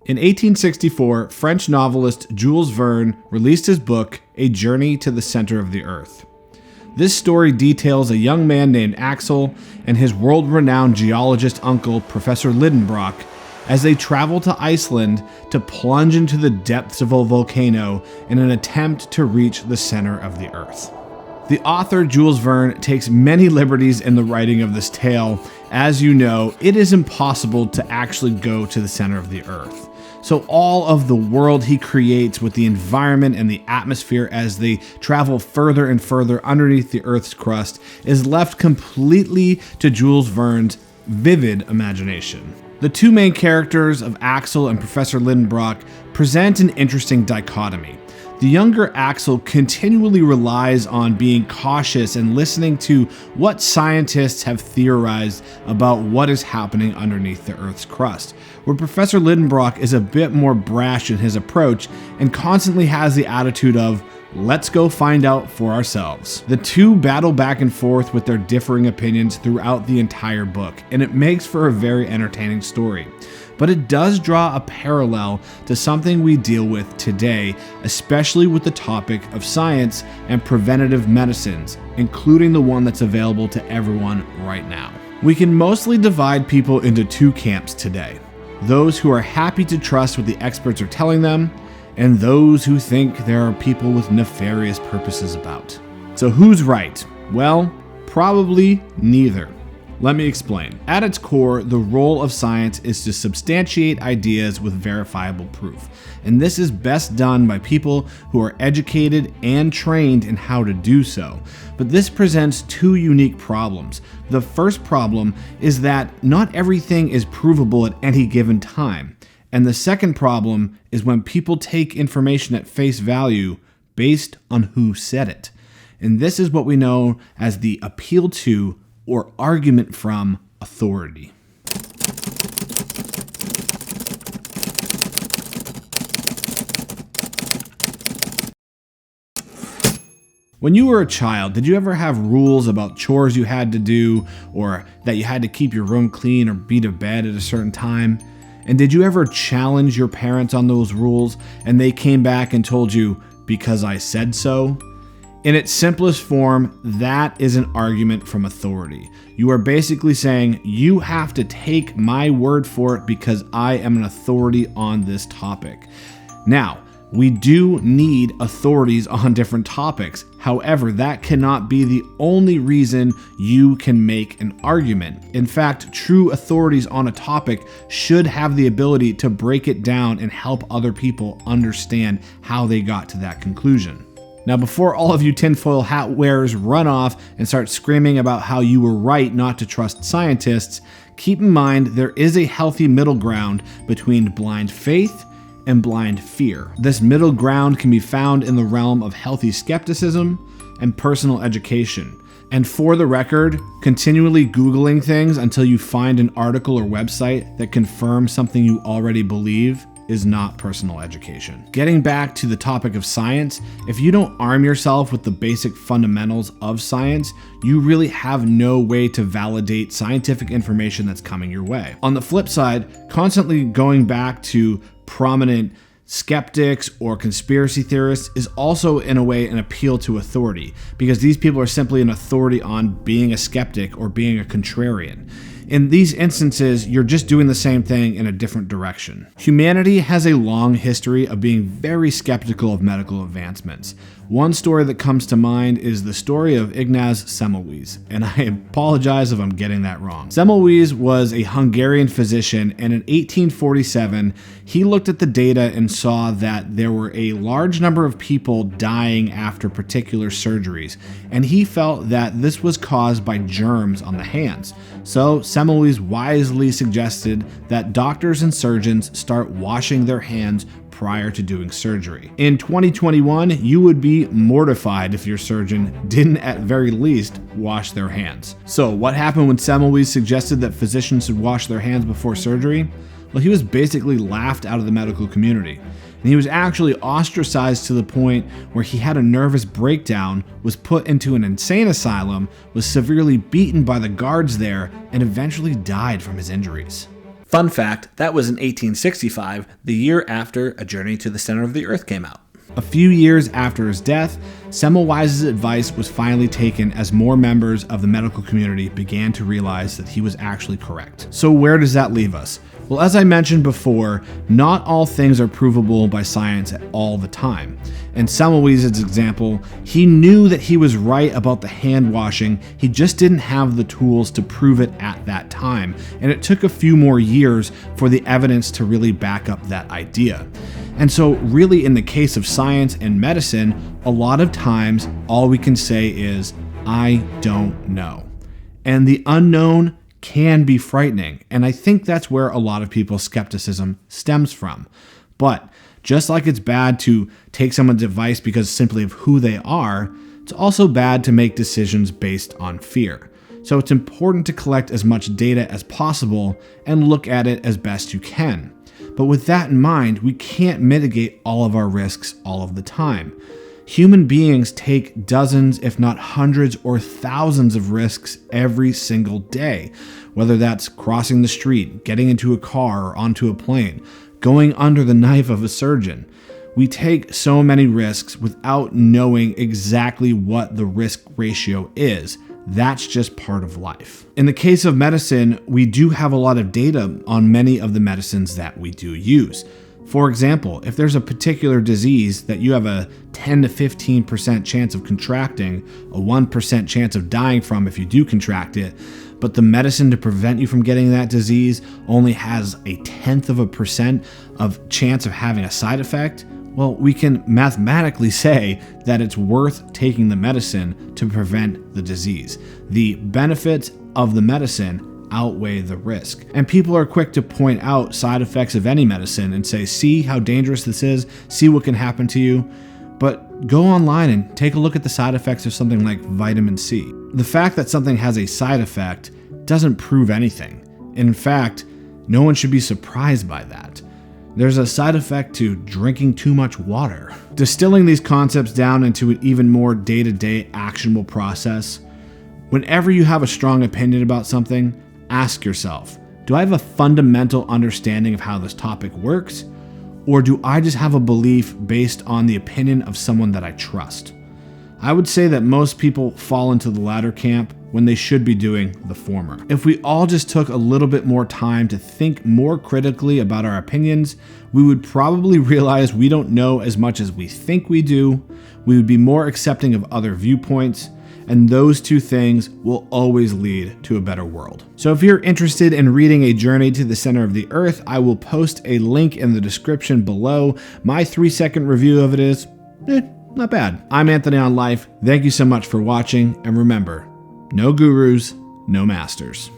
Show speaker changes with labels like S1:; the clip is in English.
S1: In 1864, French novelist Jules Verne released his book, A Journey to the Center of the Earth. This story details a young man named Axel and his world-renowned geologist uncle, Professor Lidenbrock, as they travel to Iceland to plunge into the depths of a volcano in an attempt to reach the center of the Earth. The author, Jules Verne, takes many liberties in the writing of this tale. As you know, it is impossible to actually go to the center of the Earth. So all of the world he creates with the environment and the atmosphere as they travel further and further underneath the Earth's crust is left completely to Jules Verne's vivid imagination. The two main characters of Axel and Professor Lidenbrock present an interesting dichotomy. The younger Axel continually relies on being cautious and listening to what scientists have theorized about what is happening underneath the Earth's crust, where Professor Lidenbrock is a bit more brash in his approach and constantly has the attitude of, let's go find out for ourselves. The two battle back and forth with their differing opinions throughout the entire book, and it makes for a very entertaining story. But it does draw a parallel to something we deal with today, especially with the topic of science and preventative medicines, including the one that's available to everyone right now. We can mostly divide people into two camps today: those who are happy to trust what the experts are telling them, and those who think there are people with nefarious purposes about. So who's right? Well, probably neither. Let me explain. At its core, the role of science is to substantiate ideas with verifiable proof. And this is best done by people who are educated and trained in how to do so. But this presents two unique problems. The first problem is that not everything is provable at any given time. And the second problem is when people take information at face value based on who said it. And this is what we know as the appeal to or argument from authority. When you were a child, did you ever have rules about chores you had to do, or that you had to keep your room clean or be to bed at a certain time? And did you ever challenge your parents on those rules and they came back and told you, because I said so? In its simplest form, that is an argument from authority. You are basically saying, you have to take my word for it because I am an authority on this topic. Now, we do need authorities on different topics. However, that cannot be the only reason you can make an argument. In fact, true authorities on a topic should have the ability to break it down and help other people understand how they got to that conclusion. Now, before all of you tinfoil hat wearers run off and start screaming about how you were right not to trust scientists, keep in mind there is a healthy middle ground between blind faith and blind fear. This middle ground can be found in the realm of healthy skepticism and personal education. And for the record, continually Googling things until you find an article or website that confirms something you already believe is not personal education. Getting back to the topic of science, if you don't arm yourself with the basic fundamentals of science, you really have no way to validate scientific information that's coming your way. On the flip side, constantly going back to prominent skeptics or conspiracy theorists is also in a way an appeal to authority, because these people are simply an authority on being a skeptic or being a contrarian. In these instances, you're just doing the same thing in a different direction. Humanity has a long history of being very skeptical of medical advancements. One story that comes to mind is the story of Ignaz Semmelweis, and I apologize if I'm getting that wrong. Semmelweis was a Hungarian physician, and in 1847, he looked at the data and saw that there were a large number of people dying after particular surgeries, and he felt that this was caused by germs on the hands. So Semmelweis wisely suggested that doctors and surgeons start washing their hands prior to doing surgery. In 2021, you would be mortified if your surgeon didn't at very least wash their hands. So what happened when Semmelweis suggested that physicians should wash their hands before surgery? Well, he was basically laughed out of the medical community. And he was actually ostracized to the point where he had a nervous breakdown, was put into an insane asylum, was severely beaten by the guards there, and eventually died from his injuries. Fun fact, that was in 1865, the year after A Journey to the Center of the Earth came out. A few years after his death, Semmelweis' advice was finally taken as more members of the medical community began to realize that he was actually correct. So where does that leave us? Well, as I mentioned before, not all things are provable by science at all the time. In Semmelweis' example, he knew that he was right about the hand washing, he just didn't have the tools to prove it at that time, and it took a few more years for the evidence to really back up that idea. And so really in the case of science and medicine, a lot of times all we can say is, I don't know. And the unknown can be frightening, and I think that's where a lot of people's skepticism stems from. But just like it's bad to take someone's advice because simply of who they are, it's also bad to make decisions based on fear. So it's important to collect as much data as possible and look at it as best you can. But with that in mind, we can't mitigate all of our risks all of the time. Human beings take dozens, if not hundreds or thousands of risks every single day, whether that's crossing the street, getting into a car or onto a plane, going under the knife of a surgeon. We take so many risks without knowing exactly what the risk ratio is. That's just part of life. In the case of medicine, we do have a lot of data on many of the medicines that we do use. For example, if there's a particular disease that you have a 10 to 15% chance of contracting, a 1% chance of dying from if you do contract it, but the medicine to prevent you from getting that disease only has a 0.1% of chance of having a side effect, well, we can mathematically say that it's worth taking the medicine to prevent the disease. The benefits of the medicine outweigh the risk. And people are quick to point out side effects of any medicine and say, see how dangerous this is, see what can happen to you. But go online and take a look at the side effects of something like vitamin C. The fact that something has a side effect doesn't prove anything. In fact, no one should be surprised by that. There's a side effect to drinking too much water. Distilling these concepts down into an even more day-to-day actionable process, whenever you have a strong opinion about something, ask yourself, do I have a fundamental understanding of how this topic works? Or do I just have a belief based on the opinion of someone that I trust? I would say that most people fall into the latter camp when they should be doing the former. If we all just took a little bit more time to think more critically about our opinions, we would probably realize we don't know as much as we think we do. We would be more accepting of other viewpoints, and those two things will always lead to a better world. So if you're interested in reading A Journey to the Center of the Earth, I will post a link in the description below. My 3-second review of it is, not bad. I'm Anthony on Life. Thank you so much for watching, and remember, no gurus, no masters.